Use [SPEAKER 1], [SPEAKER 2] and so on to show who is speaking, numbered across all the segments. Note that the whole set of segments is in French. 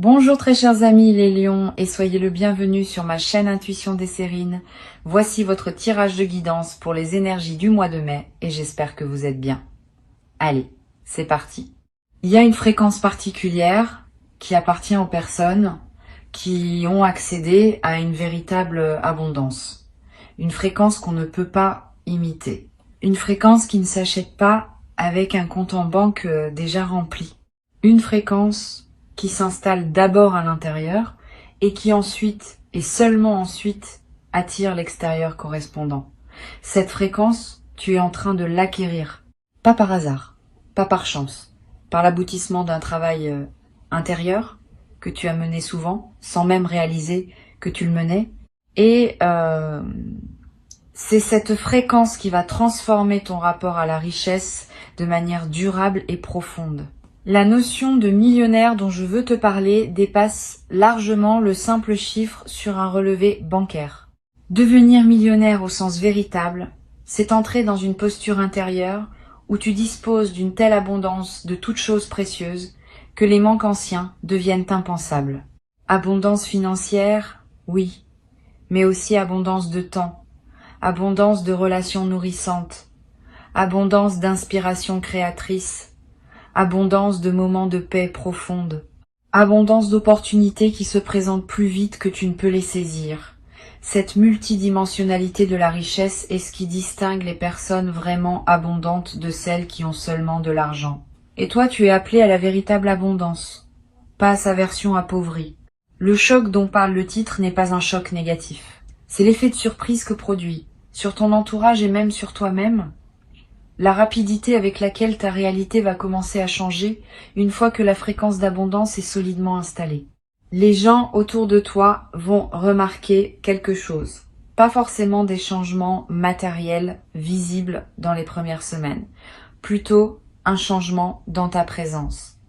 [SPEAKER 1] Bonjour très chers amis les lions et soyez le bienvenu sur ma chaîne Intuition des Sérines. Voici votre tirage de guidance pour les énergies du mois de mai et j'espère que vous êtes bien. Allez, c'est parti. Il y a une fréquence particulière qui appartient aux personnes qui ont accédé à une véritable abondance. Une fréquence qu'on ne peut pas imiter. Une fréquence qui ne s'achète pas avec un compte en banque déjà rempli. Une fréquence qui s'installe d'abord à l'intérieur et qui ensuite, et seulement ensuite, attire l'extérieur correspondant. Cette fréquence, tu es en train de l'acquérir. Pas par hasard, pas par chance, par l'aboutissement d'un travail intérieur que tu as mené souvent, sans même réaliser que tu le menais. Et c'est cette fréquence qui va transformer ton rapport à la richesse de manière durable et profonde. La notion de millionnaire dont je veux te parler dépasse largement le simple chiffre sur un relevé bancaire. Devenir millionnaire au sens véritable, c'est entrer dans une posture intérieure où tu disposes d'une telle abondance de toutes choses précieuses que les manques anciens deviennent impensables. Abondance financière, oui, mais aussi abondance de temps, abondance de relations nourrissantes, abondance d'inspiration créatrice, abondance de moments de paix profonde, abondance d'opportunités qui se présentent plus vite que tu ne peux les saisir. Cette multidimensionnalité de la richesse est ce qui distingue les personnes vraiment abondantes de celles qui ont seulement de l'argent. Et toi, tu es appelé à la véritable abondance, pas à sa version appauvrie. Le choc dont parle le titre n'est pas un choc négatif. C'est l'effet de surprise que produit, sur ton entourage et même sur toi-même, la rapidité avec laquelle ta réalité va commencer à changer une fois que la fréquence d'abondance est solidement installée. Les gens autour de toi vont remarquer quelque chose. Pas forcément des changements matériels visibles dans les premières semaines. Plutôt un changement dans ta présence.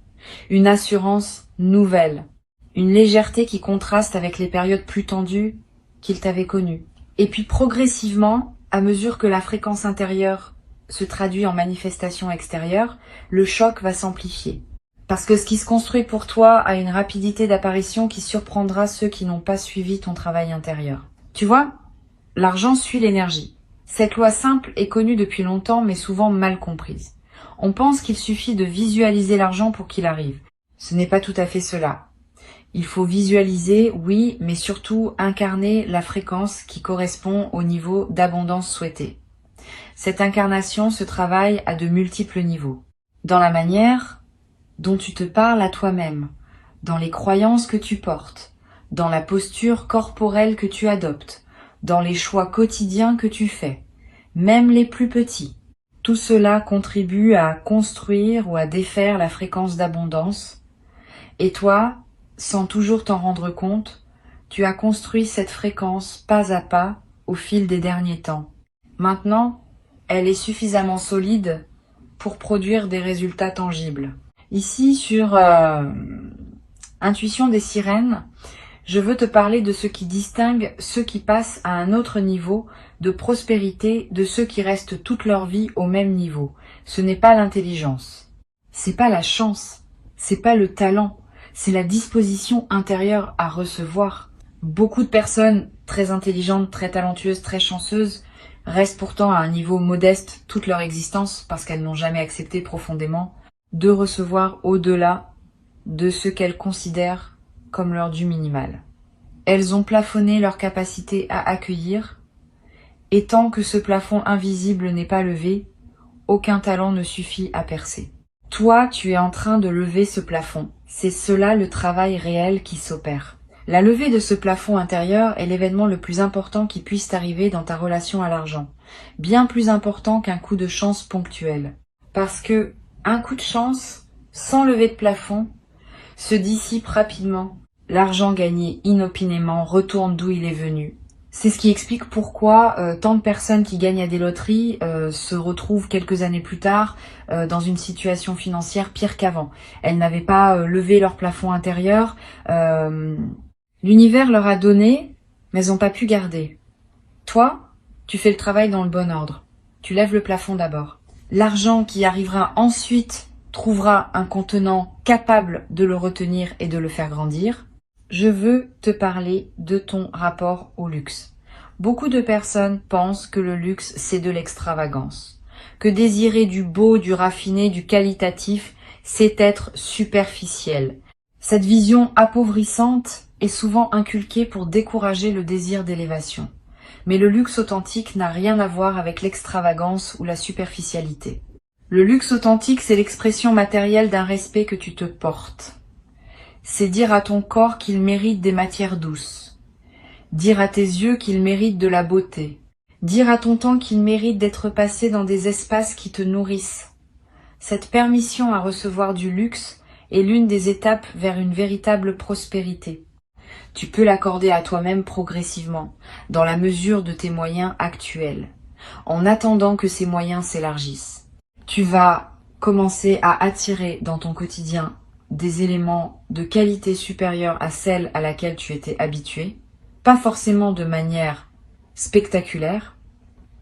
[SPEAKER 1] Une assurance nouvelle. Une légèreté qui contraste avec les périodes plus tendues qu'ils t'avaient connues. Et puis progressivement, à mesure que la fréquence intérieure se traduit en manifestation extérieure, le choc va s'amplifier. Parce que ce qui se construit pour toi a une rapidité d'apparition qui surprendra ceux qui n'ont pas suivi ton travail intérieur. Tu vois, l'argent suit l'énergie. Cette loi simple est connue depuis longtemps mais souvent mal comprise. On pense qu'il suffit de visualiser l'argent pour qu'il arrive. Ce n'est pas tout à fait cela. Il faut visualiser, oui, mais surtout incarner la fréquence qui correspond au niveau d'abondance souhaité. Cette incarnation se travaille à de multiples niveaux. Dans la manière dont tu te parles à toi-même, dans les croyances que tu portes, dans la posture corporelle que tu adoptes, dans les choix quotidiens que tu fais, même les plus petits. Tout cela contribue à construire ou à défaire la fréquence d'abondance. Et toi, sans toujours t'en rendre compte, tu as construit cette fréquence pas à pas au fil des derniers temps. Maintenant, elle est suffisamment solide pour produire des résultats tangibles. Ici, sur Intuition des Sirènes, je veux te parler de ce qui distingue ceux qui passent à un autre niveau de prospérité de ceux qui restent toute leur vie au même niveau. Ce n'est pas l'intelligence, c'est pas la chance, c'est pas le talent, c'est la disposition intérieure à recevoir. Beaucoup de personnes très intelligentes, très talentueuses, très chanceuses restent pourtant à un niveau modeste toute leur existence parce qu'elles n'ont jamais accepté profondément de recevoir au-delà de ce qu'elles considèrent comme leur dû minimal. Elles ont plafonné leur capacité à accueillir, et tant que ce plafond invisible n'est pas levé, aucun talent ne suffit à percer. Toi, tu es en train de lever ce plafond. C'est cela le travail réel qui s'opère. La levée de ce plafond intérieur est l'événement le plus important qui puisse t'arriver dans ta relation à l'argent. Bien plus important qu'un coup de chance ponctuel. Parce que un coup de chance, sans lever de plafond, se dissipe rapidement. L'argent gagné inopinément retourne d'où il est venu. C'est ce qui explique pourquoi tant de personnes qui gagnent à des loteries se retrouvent quelques années plus tard dans une situation financière pire qu'avant. Elles n'avaient pas levé leur plafond intérieur. L'univers leur a donné, mais elles n'ont pas pu garder. Toi, tu fais le travail dans le bon ordre. Tu lèves le plafond d'abord. L'argent qui arrivera ensuite trouvera un contenant capable de le retenir et de le faire grandir. Je veux te parler de ton rapport au luxe. Beaucoup de personnes pensent que le luxe, c'est de l'extravagance, que désirer du beau, du raffiné, du qualitatif, c'est être superficiel. Cette vision appauvrissante est souvent inculquée pour décourager le désir d'élévation. Mais le luxe authentique n'a rien à voir avec l'extravagance ou la superficialité. Le luxe authentique, c'est l'expression matérielle d'un respect que tu te portes. C'est dire à ton corps qu'il mérite des matières douces. Dire à tes yeux qu'il mérite de la beauté. Dire à ton temps qu'il mérite d'être passé dans des espaces qui te nourrissent. Cette permission à recevoir du luxe est l'une des étapes vers une véritable prospérité. Tu peux l'accorder à toi-même progressivement, dans la mesure de tes moyens actuels, en attendant que ces moyens s'élargissent. Tu vas commencer à attirer dans ton quotidien des éléments de qualité supérieure à celle à laquelle tu étais habitué, pas forcément de manière spectaculaire,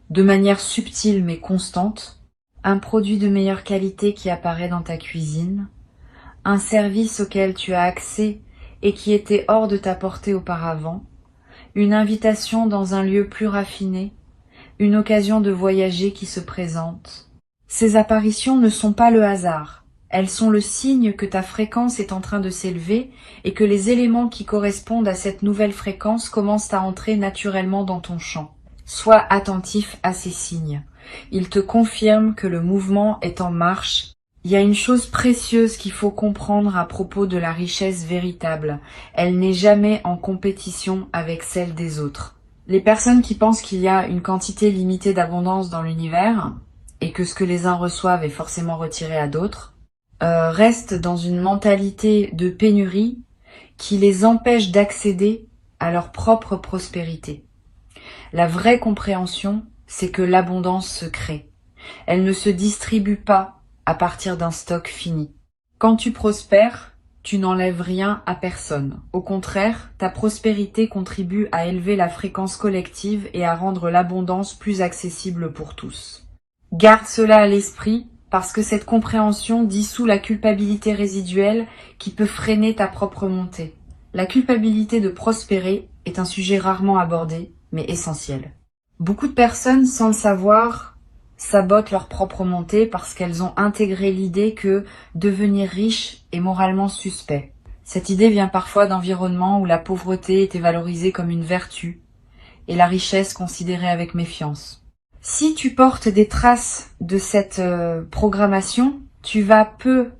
[SPEAKER 1] de manière subtile mais constante, un produit de meilleure qualité qui apparaît dans ta cuisine, un service auquel tu as accès et qui était hors de ta portée auparavant, une invitation dans un lieu plus raffiné, une occasion de voyager qui se présente. Ces apparitions ne sont pas le hasard, elles sont le signe que ta fréquence est en train de s'élever et que les éléments qui correspondent à cette nouvelle fréquence commencent à entrer naturellement dans ton champ. Sois attentif à ces signes. Ils te confirment que le mouvement est en marche. Il y a une chose précieuse qu'il faut comprendre à propos de la richesse véritable. Elle n'est jamais en compétition avec celle des autres. Les personnes qui pensent qu'il y a une quantité limitée d'abondance dans l'univers et que ce que les uns reçoivent est forcément retiré à d'autres, restent dans une mentalité de pénurie qui les empêche d'accéder à leur propre prospérité. La vraie compréhension, c'est que l'abondance se crée. Elle ne se distribue pas à partir d'un stock fini. Quand tu prospères, tu n'enlèves rien à personne. Au contraire, ta prospérité contribue à élever la fréquence collective et à rendre l'abondance plus accessible pour tous. Garde cela à l'esprit, parce que cette compréhension dissout la culpabilité résiduelle qui peut freiner ta propre montée. La culpabilité de prospérer est un sujet rarement abordé, mais essentiel. Beaucoup de personnes, sans le savoir, sabotent leur propre montée parce qu'elles ont intégré l'idée que devenir riche est moralement suspect. Cette idée vient parfois d'environnements où la pauvreté était valorisée comme une vertu et la richesse considérée avec méfiance. Si tu portes des traces de cette programmation, tu vas peu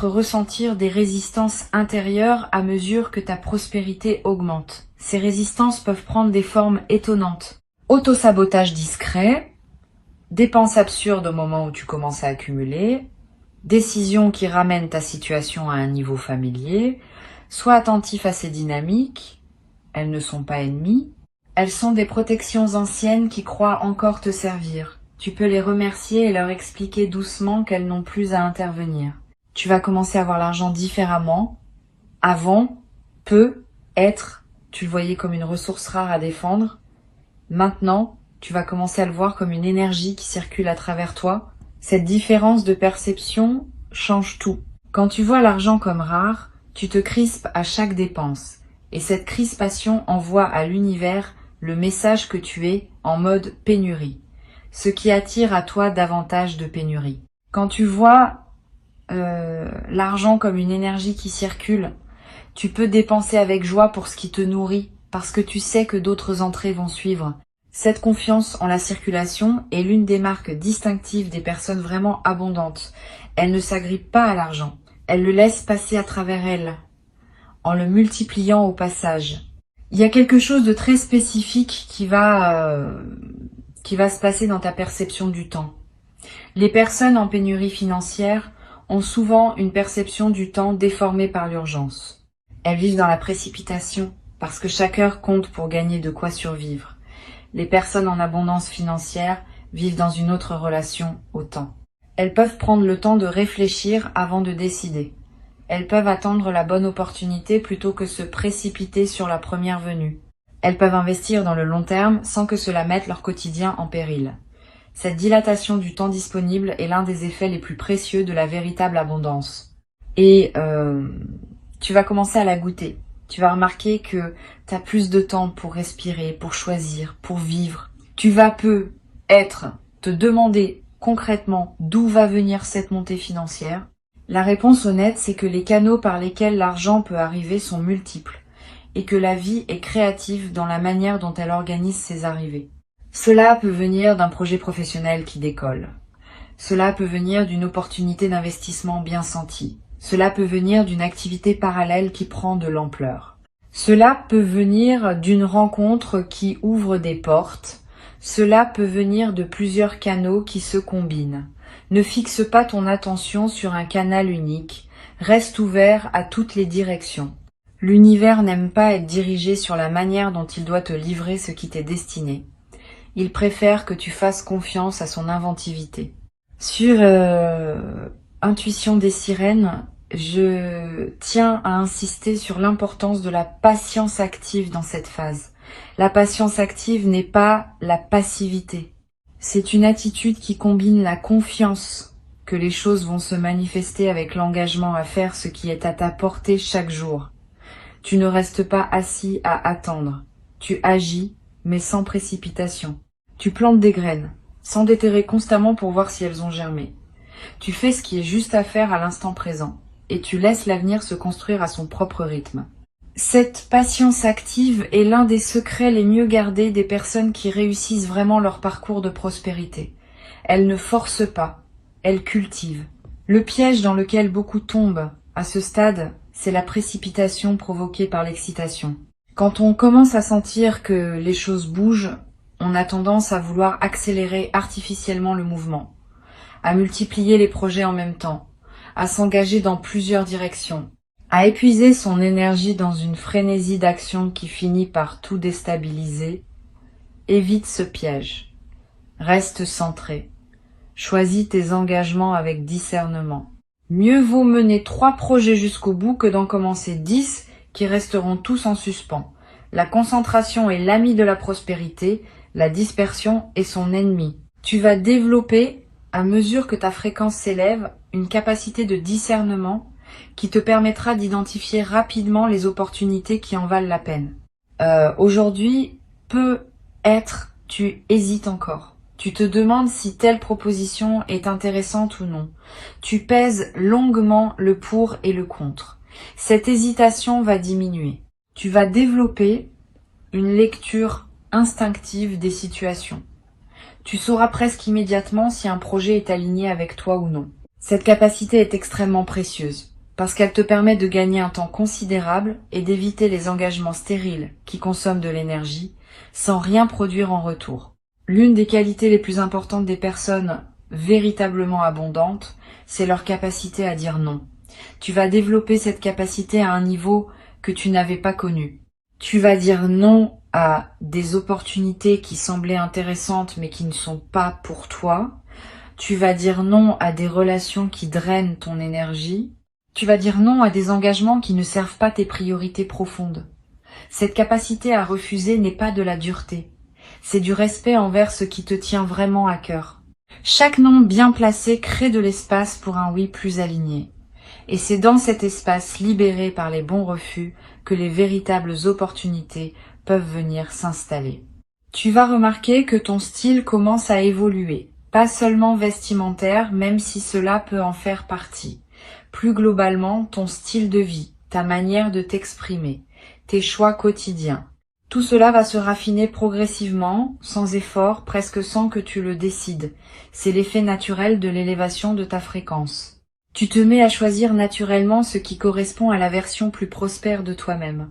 [SPEAKER 1] ressentir des résistances intérieures à mesure que ta prospérité augmente. Ces résistances peuvent prendre des formes étonnantes. Autosabotage discret, dépenses absurdes au moment où tu commences à accumuler, décisions qui ramènent ta situation à un niveau familier, sois attentif à ces dynamiques, elles ne sont pas ennemies. Elles sont des protections anciennes qui croient encore te servir. Tu peux les remercier et leur expliquer doucement qu'elles n'ont plus à intervenir. Tu vas commencer à voir l'argent différemment. Avant, tu le voyais comme une ressource rare à défendre. Maintenant, tu vas commencer à le voir comme une énergie qui circule à travers toi. Cette différence de perception change tout. Quand tu vois l'argent comme rare, tu te crispes à chaque dépense. Et cette crispation envoie à l'univers le message que tu es en mode pénurie, ce qui attire à toi davantage de pénurie. Quand tu vois l'argent comme une énergie qui circule, tu peux dépenser avec joie pour ce qui te nourrit, parce que tu sais que d'autres entrées vont suivre. Cette confiance en la circulation est l'une des marques distinctives des personnes vraiment abondantes. Elles ne s'agrippent pas à l'argent, elles le laissent passer à travers elles, en le multipliant au passage. Il y a quelque chose de très spécifique qui va se passer dans ta perception du temps. Les personnes en pénurie financière ont souvent une perception du temps déformée par l'urgence. Elles vivent dans la précipitation parce que chaque heure compte pour gagner de quoi survivre. Les personnes en abondance financière vivent dans une autre relation au temps. Elles peuvent prendre le temps de réfléchir avant de décider. Elles peuvent attendre la bonne opportunité plutôt que se précipiter sur la première venue. Elles peuvent investir dans le long terme sans que cela mette leur quotidien en péril. Cette dilatation du temps disponible est l'un des effets les plus précieux de la véritable abondance. Et tu vas commencer à la goûter. Tu vas remarquer que tu as plus de temps pour respirer, pour choisir, pour vivre. Tu vas te demander concrètement d'où va venir cette montée financière. La réponse honnête, c'est que les canaux par lesquels l'argent peut arriver sont multiples et que la vie est créative dans la manière dont elle organise ses arrivées. Cela peut venir d'un projet professionnel qui décolle. Cela peut venir d'une opportunité d'investissement bien sentie. Cela peut venir d'une activité parallèle qui prend de l'ampleur. Cela peut venir d'une rencontre qui ouvre des portes. Cela peut venir de plusieurs canaux qui se combinent. Ne fixe pas ton attention sur un canal unique. Reste ouvert à toutes les directions. L'univers n'aime pas être dirigé sur la manière dont il doit te livrer ce qui t'est destiné. Il préfère que tu fasses confiance à son inventivité. Sur Intuition des sirènes, je tiens à insister sur l'importance de la patience active dans cette phase. La patience active n'est pas la passivité. C'est une attitude qui combine la confiance que les choses vont se manifester avec l'engagement à faire ce qui est à ta portée chaque jour. Tu ne restes pas assis à attendre. Tu agis, mais sans précipitation. Tu plantes des graines, sans déterrer constamment pour voir si elles ont germé. Tu fais ce qui est juste à faire à l'instant présent, et tu laisses l'avenir se construire à son propre rythme. Cette patience active est l'un des secrets les mieux gardés des personnes qui réussissent vraiment leur parcours de prospérité. Elles ne forcent pas, elles cultivent. Le piège dans lequel beaucoup tombent à ce stade, c'est la précipitation provoquée par l'excitation. Quand on commence à sentir que les choses bougent, on a tendance à vouloir accélérer artificiellement le mouvement, à multiplier les projets en même temps, à s'engager dans plusieurs directions, à épuiser son énergie dans une frénésie d'action qui finit par tout déstabiliser. Évite ce piège. Reste centré. Choisis tes engagements avec discernement. Mieux vaut mener 3 projets jusqu'au bout que d'en commencer 10 qui resteront tous en suspens. La concentration est l'ami de la prospérité, la dispersion est son ennemi. Tu vas développer, à mesure que ta fréquence s'élève, une capacité de discernement qui te permettra d'identifier rapidement les opportunités qui en valent la peine. Aujourd'hui, peut-être tu hésites encore. Tu te demandes si telle proposition est intéressante ou non. Tu pèses longuement le pour et le contre. Cette hésitation va diminuer. Tu vas développer une lecture instinctive des situations. Tu sauras presque immédiatement si un projet est aligné avec toi ou non. Cette capacité est extrêmement précieuse parce qu'elle te permet de gagner un temps considérable et d'éviter les engagements stériles qui consomment de l'énergie sans rien produire en retour. L'une des qualités les plus importantes des personnes véritablement abondantes, c'est leur capacité à dire non. Tu vas développer cette capacité à un niveau que tu n'avais pas connu. Tu vas dire non à des opportunités qui semblaient intéressantes mais qui ne sont pas pour toi. Tu vas dire non à des relations qui drainent ton énergie. Tu vas dire non à des engagements qui ne servent pas tes priorités profondes. Cette capacité à refuser n'est pas de la dureté. C'est du respect envers ce qui te tient vraiment à cœur. Chaque non bien placé crée de l'espace pour un oui plus aligné. Et c'est dans cet espace libéré par les bons refus que les véritables opportunités peuvent venir s'installer. Tu vas remarquer que ton style commence à évoluer, pas seulement vestimentaire, même si cela peut en faire partie. Plus globalement, ton style de vie, ta manière de t'exprimer, tes choix quotidiens. Tout cela va se raffiner progressivement, sans effort, presque sans que tu le décides. C'est l'effet naturel de l'élévation de ta fréquence. Tu te mets à choisir naturellement ce qui correspond à la version plus prospère de toi-même.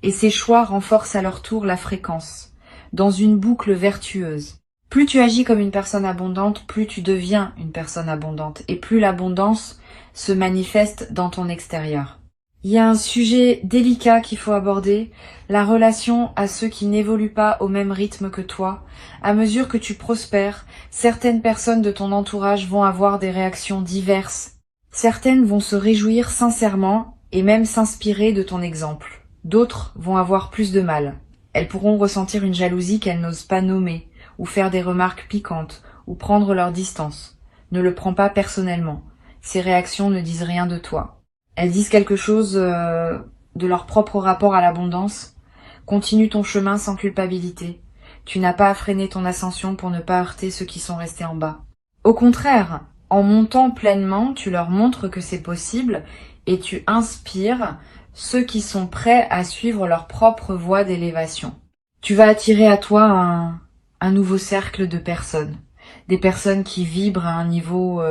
[SPEAKER 1] Et ces choix renforcent à leur tour la fréquence, dans une boucle vertueuse. Plus tu agis comme une personne abondante, plus tu deviens une personne abondante, et plus l'abondance se manifeste dans ton extérieur. Il y a un sujet délicat qu'il faut aborder, la relation à ceux qui n'évoluent pas au même rythme que toi. À mesure que tu prospères, certaines personnes de ton entourage vont avoir des réactions diverses. Certaines vont se réjouir sincèrement et même s'inspirer de ton exemple. D'autres vont avoir plus de mal. Elles pourront ressentir une jalousie qu'elles n'osent pas nommer, ou faire des remarques piquantes, ou prendre leur distance. Ne le prends pas personnellement. Ces réactions ne disent rien de toi. Elles disent quelque chose de leur propre rapport à l'abondance. Continue ton chemin sans culpabilité. Tu n'as pas à freiner ton ascension pour ne pas heurter ceux qui sont restés en bas. Au contraire, en montant pleinement, tu leur montres que c'est possible et tu inspires ceux qui sont prêts à suivre leur propre voie d'élévation. Tu vas attirer à toi un nouveau cercle de personnes. Des personnes qui vibrent à un niveau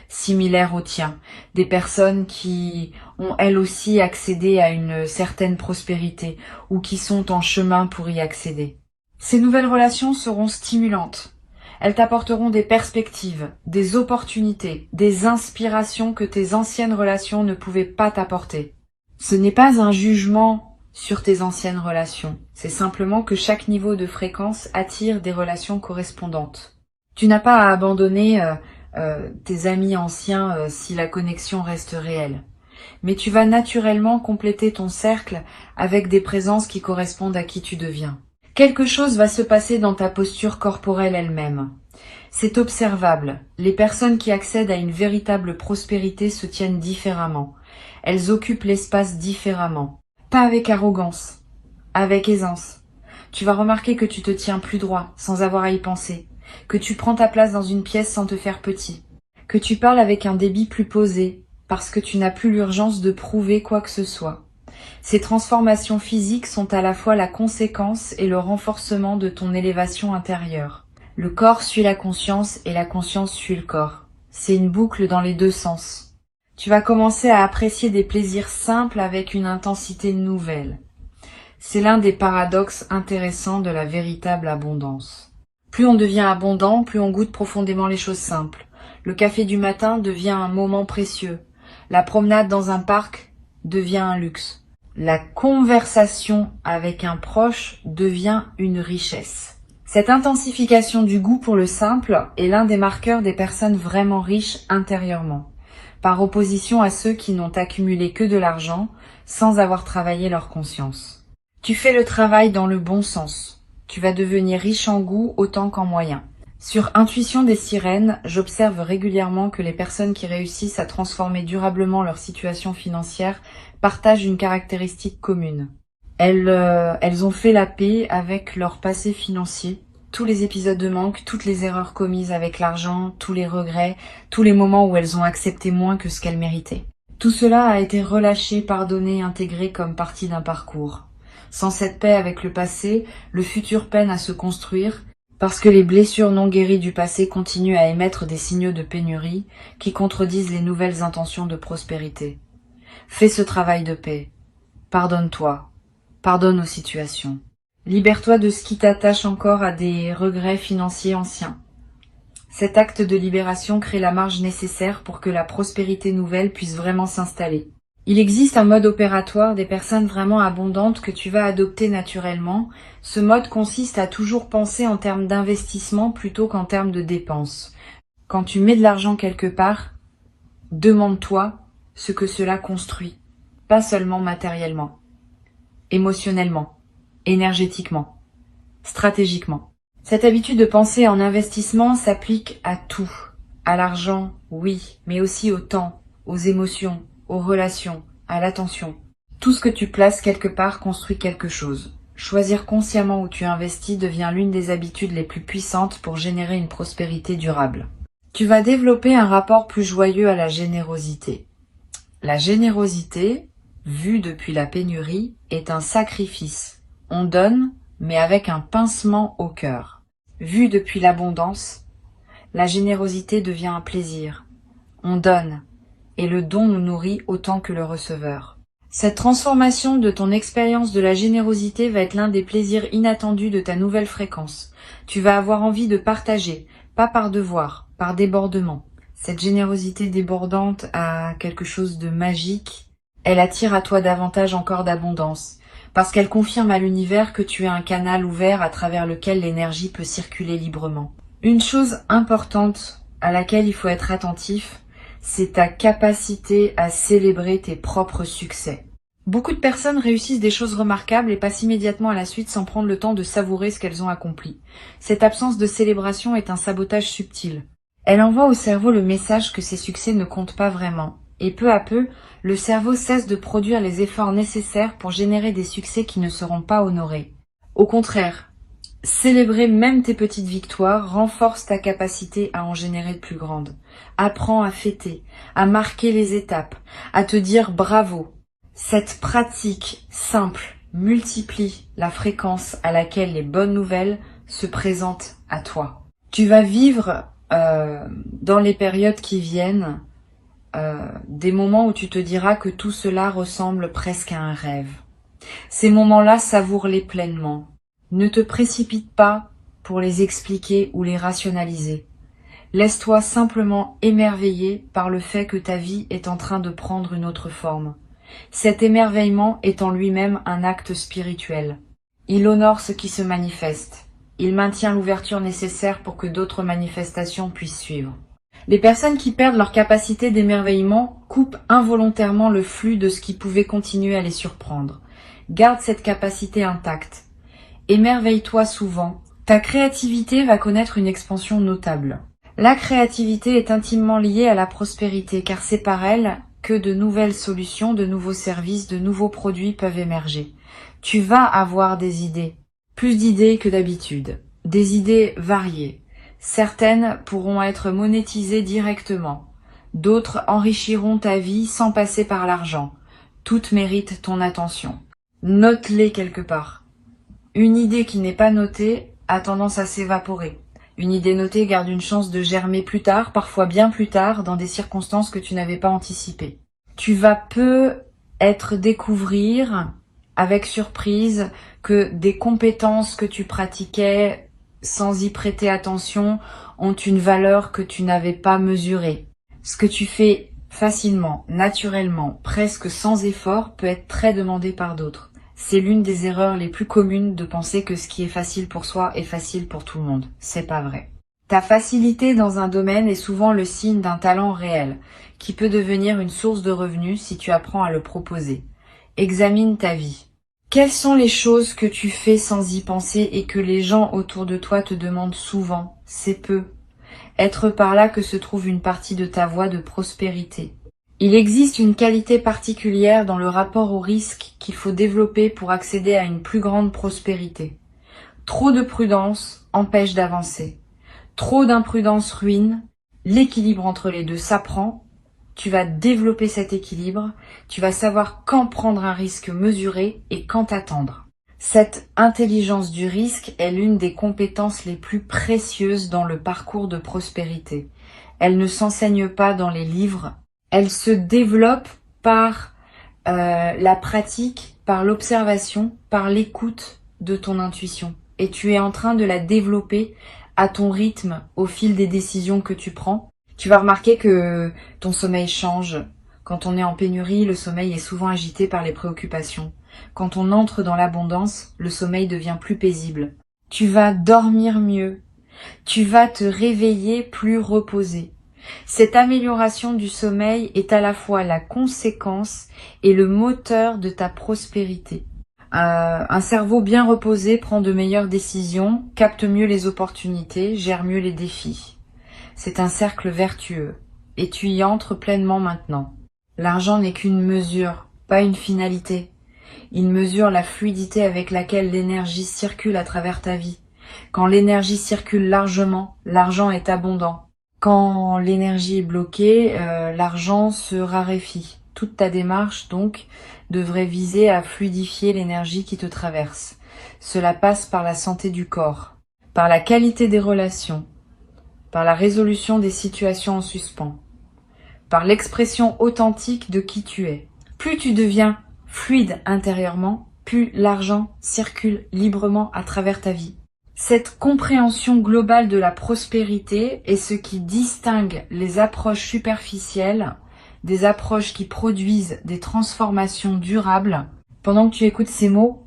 [SPEAKER 1] similaire au tien. Des personnes qui ont elles aussi accédé à une certaine prospérité ou qui sont en chemin pour y accéder. Ces nouvelles relations seront stimulantes. Elles t'apporteront des perspectives, des opportunités, des inspirations que tes anciennes relations ne pouvaient pas t'apporter. Ce n'est pas un jugement sur tes anciennes relations. C'est simplement que chaque niveau de fréquence attire des relations correspondantes. Tu n'as pas à abandonner tes amis anciens si la connexion reste réelle. Mais tu vas naturellement compléter ton cercle avec des présences qui correspondent à qui tu deviens. Quelque chose va se passer dans ta posture corporelle elle-même. C'est observable. Les personnes qui accèdent à une véritable prospérité se tiennent différemment. Elles occupent l'espace différemment. Pas avec arrogance, avec aisance. Tu vas remarquer que tu te tiens plus droit, sans avoir à y penser. Que tu prends ta place dans une pièce sans te faire petit. Que tu parles avec un débit plus posé, parce que tu n'as plus l'urgence de prouver quoi que ce soit. Ces transformations physiques sont à la fois la conséquence et le renforcement de ton élévation intérieure. Le corps suit la conscience et la conscience suit le corps. C'est une boucle dans les deux sens. Tu vas commencer à apprécier des plaisirs simples avec une intensité nouvelle. C'est l'un des paradoxes intéressants de la véritable abondance. Plus on devient abondant, plus on goûte profondément les choses simples. Le café du matin devient un moment précieux. La promenade dans un parc devient un luxe. La conversation avec un proche devient une richesse. Cette intensification du goût pour le simple est l'un des marqueurs des personnes vraiment riches intérieurement, par opposition à ceux qui n'ont accumulé que de l'argent sans avoir travaillé leur conscience. Tu fais le travail dans le bon sens. Tu vas devenir riche en goût autant qu'en moyens. Sur Intuition des sirènes, j'observe régulièrement que les personnes qui réussissent à transformer durablement leur situation financière partagent une caractéristique commune. Elles ont fait la paix avec leur passé financier, tous les épisodes de manque, toutes les erreurs commises avec l'argent, tous les regrets, tous les moments où elles ont accepté moins que ce qu'elles méritaient. Tout cela a été relâché, pardonné, intégré comme partie d'un parcours. Sans cette paix avec le passé, le futur peine à se construire, parce que les blessures non guéries du passé continuent à émettre des signaux de pénurie qui contredisent les nouvelles intentions de prospérité. Fais ce travail de paix. Pardonne-toi. Pardonne aux situations. Libère-toi de ce qui t'attache encore à des regrets financiers anciens. Cet acte de libération crée la marge nécessaire pour que la prospérité nouvelle puisse vraiment s'installer. Il existe un mode opératoire des personnes vraiment abondantes que tu vas adopter naturellement. Ce mode consiste à toujours penser en termes d'investissement plutôt qu'en termes de dépenses. Quand tu mets de l'argent quelque part, demande-toi ce que cela construit, pas seulement matériellement, émotionnellement, énergétiquement, stratégiquement. Cette habitude de penser en investissement s'applique à tout. À l'argent, oui, mais aussi au temps, aux émotions, aux relations, à l'attention. Tout ce que tu places quelque part construit quelque chose. Choisir consciemment où tu investis devient l'une des habitudes les plus puissantes pour générer une prospérité durable. Tu vas développer un rapport plus joyeux à la générosité. La générosité, vue depuis la pénurie, est un sacrifice. On donne, mais avec un pincement au cœur. Vue depuis l'abondance, la générosité devient un plaisir. On donne, et le don nous nourrit autant que le receveur. Cette transformation de ton expérience de la générosité va être l'un des plaisirs inattendus de ta nouvelle fréquence. Tu vas avoir envie de partager, pas par devoir, par débordement. Cette générosité débordante a quelque chose de magique. Elle attire à toi davantage encore d'abondance, parce qu'elle confirme à l'univers que tu es un canal ouvert à travers lequel l'énergie peut circuler librement. Une chose importante à laquelle il faut être attentif, c'est ta capacité à célébrer tes propres succès. Beaucoup de personnes réussissent des choses remarquables et passent immédiatement à la suite sans prendre le temps de savourer ce qu'elles ont accompli. Cette absence de célébration est un sabotage subtil. Elle envoie au cerveau le message que ses succès ne comptent pas vraiment. Et peu à peu, le cerveau cesse de produire les efforts nécessaires pour générer des succès qui ne seront pas honorés. Au contraire, célébrer même tes petites victoires renforce ta capacité à en générer de plus grandes. Apprends à fêter, à marquer les étapes, à te dire bravo. Cette pratique simple multiplie la fréquence à laquelle les bonnes nouvelles se présentent à toi. Tu vas vivre dans les périodes qui viennent des moments où tu te diras que tout cela ressemble presque à un rêve. Ces moments-là, savoure-les pleinement. Ne te précipite pas pour les expliquer ou les rationaliser. Laisse-toi simplement émerveiller par le fait que ta vie est en train de prendre une autre forme. Cet émerveillement est en lui-même un acte spirituel. Il honore ce qui se manifeste. Il maintient l'ouverture nécessaire pour que d'autres manifestations puissent suivre. Les personnes qui perdent leur capacité d'émerveillement coupent involontairement le flux de ce qui pouvait continuer à les surprendre. Garde cette capacité intacte. Émerveille-toi souvent. Ta créativité va connaître une expansion notable. La créativité est intimement liée à la prospérité car c'est par elle que de nouvelles solutions, de nouveaux services, de nouveaux produits peuvent émerger. Tu vas avoir des idées, plus d'idées que d'habitude, des idées variées. Certaines pourront être monétisées directement, d'autres enrichiront ta vie sans passer par l'argent. Toutes méritent ton attention. Note-les quelque part. Une idée qui n'est pas notée a tendance à s'évaporer. Une idée notée garde une chance de germer plus tard, parfois bien plus tard, dans des circonstances que tu n'avais pas anticipées. Tu vas peut-être découvrir, avec surprise, que des compétences que tu pratiquais sans y prêter attention ont une valeur que tu n'avais pas mesurée. Ce que tu fais facilement, naturellement, presque sans effort, peut être très demandé par d'autres. C'est l'une des erreurs les plus communes de penser que ce qui est facile pour soi est facile pour tout le monde. C'est pas vrai. Ta facilité dans un domaine est souvent le signe d'un talent réel, qui peut devenir une source de revenus si tu apprends à le proposer. Examine ta vie. Quelles sont les choses que tu fais sans y penser et que les gens autour de toi te demandent souvent? C'est peu. Être par là que se trouve une partie de ta voie de prospérité. Il existe une qualité particulière dans le rapport au risque qu'il faut développer pour accéder à une plus grande prospérité. Trop de prudence empêche d'avancer. Trop d'imprudence ruine. L'équilibre entre les deux s'apprend. Tu vas développer cet équilibre. Tu vas savoir quand prendre un risque mesuré et quand attendre. Cette intelligence du risque est l'une des compétences les plus précieuses dans le parcours de prospérité. Elle ne s'enseigne pas dans les livres. Elle se développe par la pratique, par l'observation, par l'écoute de ton intuition. Et tu es en train de la développer à ton rythme au fil des décisions que tu prends. Tu vas remarquer que ton sommeil change. Quand on est en pénurie, le sommeil est souvent agité par les préoccupations. Quand on entre dans l'abondance, le sommeil devient plus paisible. Tu vas dormir mieux. Tu vas te réveiller plus reposé. Cette amélioration du sommeil est à la fois la conséquence et le moteur de ta prospérité. Un cerveau bien reposé prend de meilleures décisions, capte mieux les opportunités, gère mieux les défis. C'est un cercle vertueux, et tu y entres pleinement maintenant. L'argent n'est qu'une mesure, pas une finalité. Il mesure la fluidité avec laquelle l'énergie circule à travers ta vie. Quand l'énergie circule largement, l'argent est abondant. Quand l'énergie est bloquée, l'argent se raréfie. Toute ta démarche, donc, devrait viser à fluidifier l'énergie qui te traverse. Cela passe par la santé du corps, par la qualité des relations, par la résolution des situations en suspens, par l'expression authentique de qui tu es. Plus tu deviens fluide intérieurement, plus l'argent circule librement à travers ta vie. Cette compréhension globale de la prospérité est ce qui distingue les approches superficielles des approches qui produisent des transformations durables. Pendant que tu écoutes ces mots,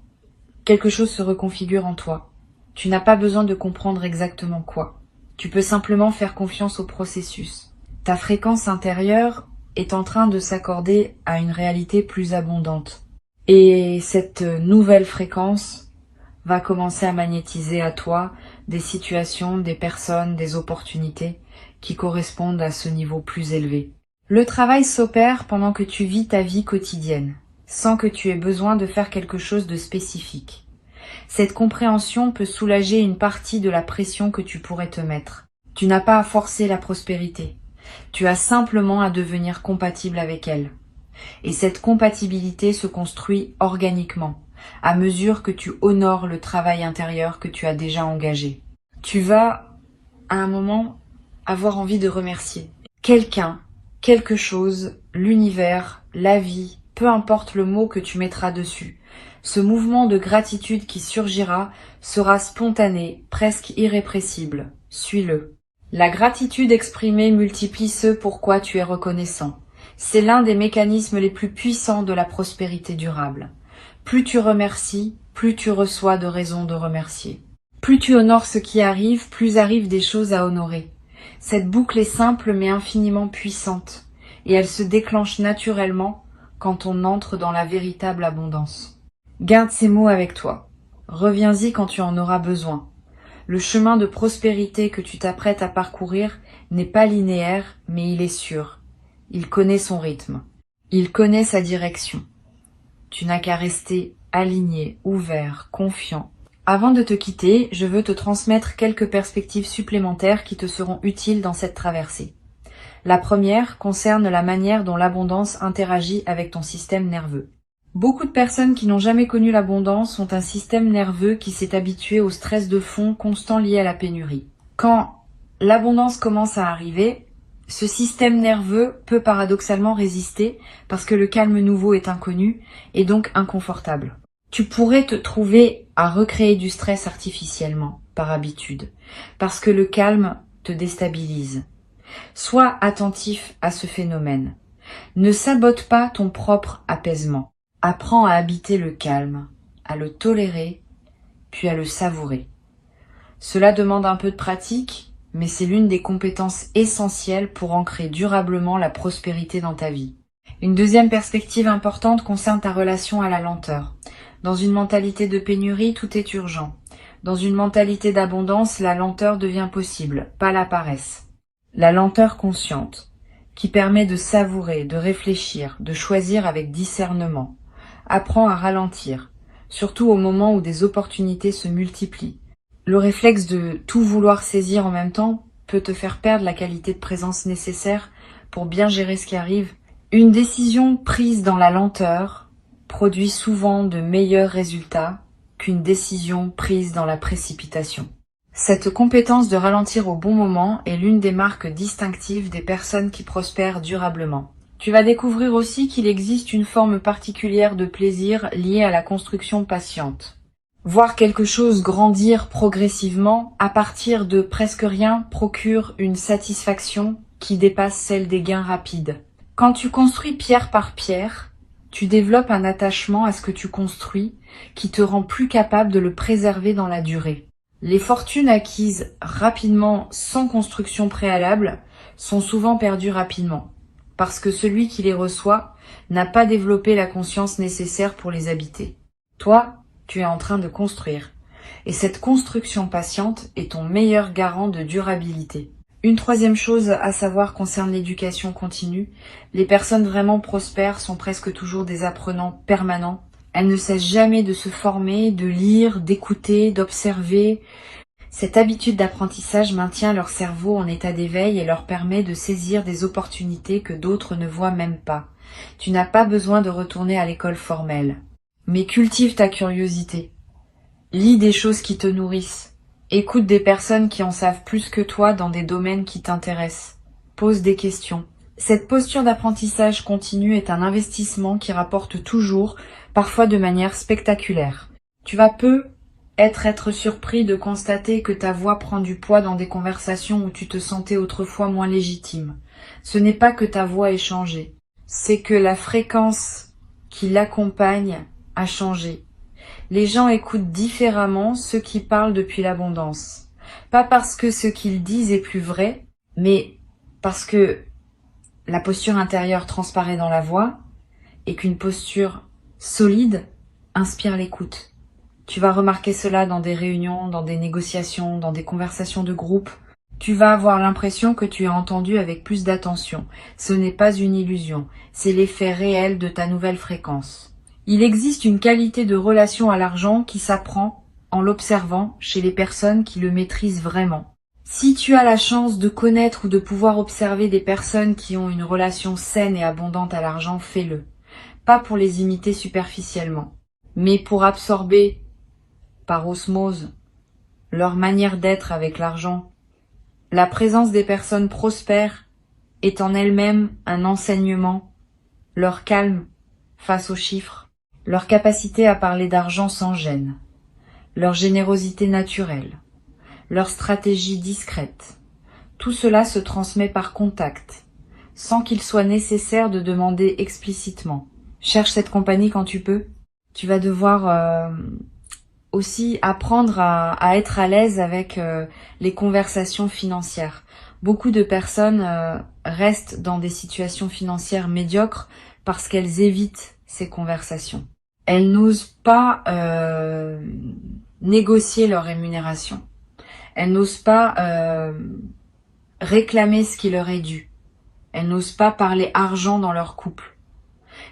[SPEAKER 1] quelque chose se reconfigure en toi. Tu n'as pas besoin de comprendre exactement quoi. Tu peux simplement faire confiance au processus. Ta fréquence intérieure est en train de s'accorder à une réalité plus abondante. Et cette nouvelle fréquence va commencer à magnétiser à toi des situations, des personnes, des opportunités qui correspondent à ce niveau plus élevé. Le travail s'opère pendant que tu vis ta vie quotidienne, sans que tu aies besoin de faire quelque chose de spécifique. Cette compréhension peut soulager une partie de la pression que tu pourrais te mettre. Tu n'as pas à forcer la prospérité. Tu as simplement à devenir compatible avec elle. Et cette compatibilité se construit organiquement, à mesure que tu honores le travail intérieur que tu as déjà engagé. Tu vas, à un moment, avoir envie de remercier quelqu'un, quelque chose, l'univers, la vie, peu importe le mot que tu mettras dessus. Ce mouvement de gratitude qui surgira sera spontané, presque irrépressible. Suis-le. La gratitude exprimée multiplie ce pourquoi tu es reconnaissant. C'est l'un des mécanismes les plus puissants de la prospérité durable. Plus tu remercies, plus tu reçois de raisons de remercier. Plus tu honores ce qui arrive, plus arrivent des choses à honorer. Cette boucle est simple mais infiniment puissante, et elle se déclenche naturellement quand on entre dans la véritable abondance. Garde ces mots avec toi. Reviens-y quand tu en auras besoin. Le chemin de prospérité que tu t'apprêtes à parcourir n'est pas linéaire, mais il est sûr. Il connaît son rythme. Il connaît sa direction. Tu n'as qu'à rester aligné, ouvert, confiant. Avant de te quitter, je veux te transmettre quelques perspectives supplémentaires qui te seront utiles dans cette traversée. La première concerne la manière dont l'abondance interagit avec ton système nerveux. Beaucoup de personnes qui n'ont jamais connu l'abondance ont un système nerveux qui s'est habitué au stress de fond constant lié à la pénurie. Quand l'abondance commence à arriver, ce système nerveux peut paradoxalement résister parce que le calme nouveau est inconnu et donc inconfortable. Tu pourrais te trouver à recréer du stress artificiellement, par habitude, parce que le calme te déstabilise. Sois attentif à ce phénomène. Ne sabote pas ton propre apaisement. Apprends à habiter le calme, à le tolérer, puis à le savourer. Cela demande un peu de pratique, mais c'est l'une des compétences essentielles pour ancrer durablement la prospérité dans ta vie. Une deuxième perspective importante concerne ta relation à la lenteur. Dans une mentalité de pénurie, tout est urgent. Dans une mentalité d'abondance, la lenteur devient possible, pas la paresse. La lenteur consciente, qui permet de savourer, de réfléchir, de choisir avec discernement. Apprends à ralentir, surtout au moment où des opportunités se multiplient. Le réflexe de tout vouloir saisir en même temps peut te faire perdre la qualité de présence nécessaire pour bien gérer ce qui arrive. Une décision prise dans la lenteur produit souvent de meilleurs résultats qu'une décision prise dans la précipitation. Cette compétence de ralentir au bon moment est l'une des marques distinctives des personnes qui prospèrent durablement. Tu vas découvrir aussi qu'il existe une forme particulière de plaisir liée à la construction patiente. Voir quelque chose grandir progressivement à partir de presque rien procure une satisfaction qui dépasse celle des gains rapides. Quand tu construis pierre par pierre, tu développes un attachement à ce que tu construis qui te rend plus capable de le préserver dans la durée. Les fortunes acquises rapidement sans construction préalable sont souvent perdues rapidement, parce que celui qui les reçoit n'a pas développé la conscience nécessaire pour les habiter. Toi, tu es en train de construire, et cette construction patiente est ton meilleur garant de durabilité. Une troisième chose à savoir concerne l'éducation continue. Les personnes vraiment prospères sont presque toujours des apprenants permanents. Elles ne cessent jamais de se former, de lire, d'écouter, d'observer. Cette habitude d'apprentissage maintient leur cerveau en état d'éveil et leur permet de saisir des opportunités que d'autres ne voient même pas. Tu n'as pas besoin de retourner à l'école formelle. Mais cultive ta curiosité. Lis des choses qui te nourrissent. Écoute des personnes qui en savent plus que toi dans des domaines qui t'intéressent. Pose des questions. Cette posture d'apprentissage continu est un investissement qui rapporte toujours, parfois de manière spectaculaire. Tu vas peu être surpris de constater que ta voix prend du poids dans des conversations où tu te sentais autrefois moins légitime. Ce n'est pas que ta voix ait changé, c'est que la fréquence qui l'accompagne a changé. Les gens écoutent différemment ceux qui parlent depuis l'abondance. Pas parce que ce qu'ils disent est plus vrai, mais parce que la posture intérieure transparaît dans la voix et qu'une posture solide inspire l'écoute. Tu vas remarquer cela dans des réunions, dans des négociations, dans des conversations de groupe. Tu vas avoir l'impression que tu es entendu avec plus d'attention. Ce n'est pas une illusion, c'est l'effet réel de ta nouvelle fréquence. Il existe une qualité de relation à l'argent qui s'apprend en l'observant chez les personnes qui le maîtrisent vraiment. Si tu as la chance de connaître ou de pouvoir observer des personnes qui ont une relation saine et abondante à l'argent, fais-le. Pas pour les imiter superficiellement, mais pour absorber par osmose leur manière d'être avec l'argent. La présence des personnes prospères est en elle-même un enseignement, leur calme face aux chiffres, leur capacité à parler d'argent sans gêne, leur générosité naturelle, leur stratégie discrète. Tout cela se transmet par contact, sans qu'il soit nécessaire de demander explicitement. Cherche cette compagnie quand tu peux. Tu vas devoir aussi apprendre à être à l'aise avec les conversations financières. Beaucoup de personnes restent dans des situations financières médiocres parce qu'elles évitent ces conversations. Elles n'osent pas négocier leur rémunération. Elles n'osent pas réclamer ce qui leur est dû. Elles n'osent pas parler argent dans leur couple.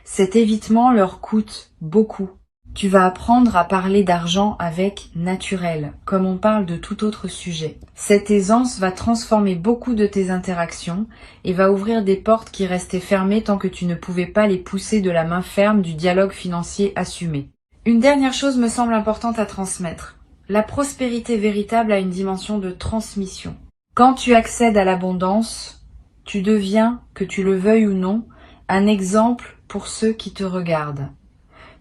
[SPEAKER 1] Cet évitement leur coûte beaucoup. Tu vas apprendre à parler d'argent avec naturel, comme on parle de tout autre sujet. Cette aisance va transformer beaucoup de tes interactions et va ouvrir des portes qui restaient fermées tant que tu ne pouvais pas les pousser de la main ferme du dialogue financier assumé. Une dernière chose me semble importante à transmettre. La prospérité véritable a une dimension de transmission. Quand tu accèdes à l'abondance, tu deviens, que tu le veuilles ou non, un exemple pour ceux qui te regardent.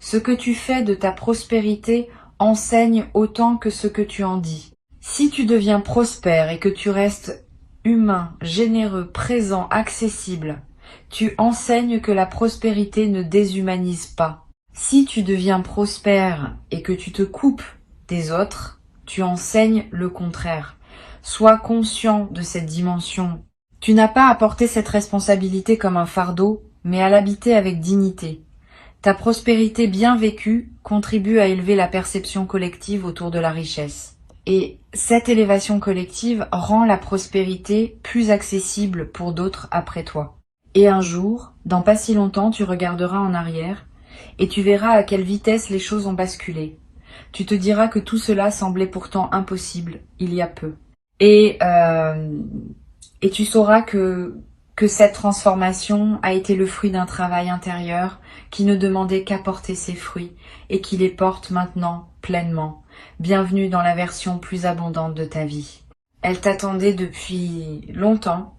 [SPEAKER 1] Ce que tu fais de ta prospérité enseigne autant que ce que tu en dis. Si tu deviens prospère et que tu restes humain, généreux, présent, accessible, tu enseignes que la prospérité ne déshumanise pas. Si tu deviens prospère et que tu te coupes des autres, tu enseignes le contraire. Sois conscient de cette dimension. Tu n'as pas à porter cette responsabilité comme un fardeau, mais à l'habiter avec dignité. Ta prospérité bien vécue contribue à élever la perception collective autour de la richesse. Et cette élévation collective rend la prospérité plus accessible pour d'autres après toi. Et un jour, dans pas si longtemps, tu regarderas en arrière et tu verras à quelle vitesse les choses ont basculé. Tu te diras que tout cela semblait pourtant impossible il y a peu. Et tu sauras que cette transformation a été le fruit d'un travail intérieur qui ne demandait qu'à porter ses fruits et qui les porte maintenant pleinement. Bienvenue dans la version plus abondante de ta vie. Elle t'attendait depuis longtemps